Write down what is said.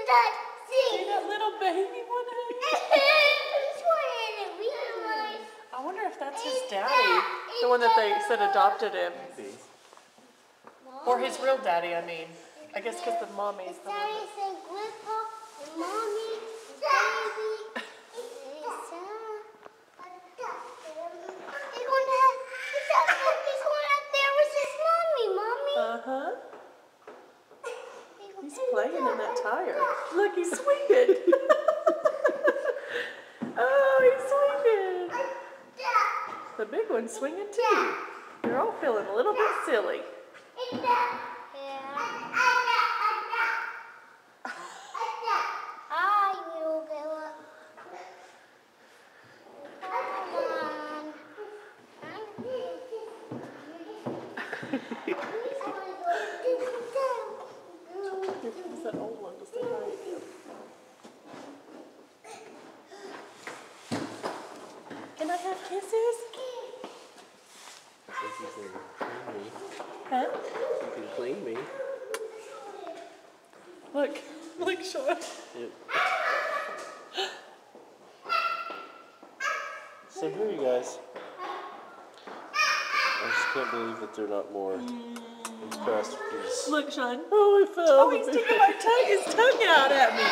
See that little baby one? I wonder if that's his daddy, the one that they said adopted him. Maybe. Or his real daddy, I mean. I guess because the mommy's the one. Daddy said grandpa and mommy and baby. He's going out there with his mommy. Uh-huh. He's playing in that tire. Look, he's swinging. Oh, he's swinging. The big one's swinging too. They're all feeling a little bit silly. Here comes that old one to say hi again. Can I have kisses? I think you can clean me. Huh? You can clean me. Look, Sean. Yep. So here, you guys. I just can't believe that they're not more impressed with these. Look, Sean. Oh, I fell. Oh, he's sticking his tongue out at me.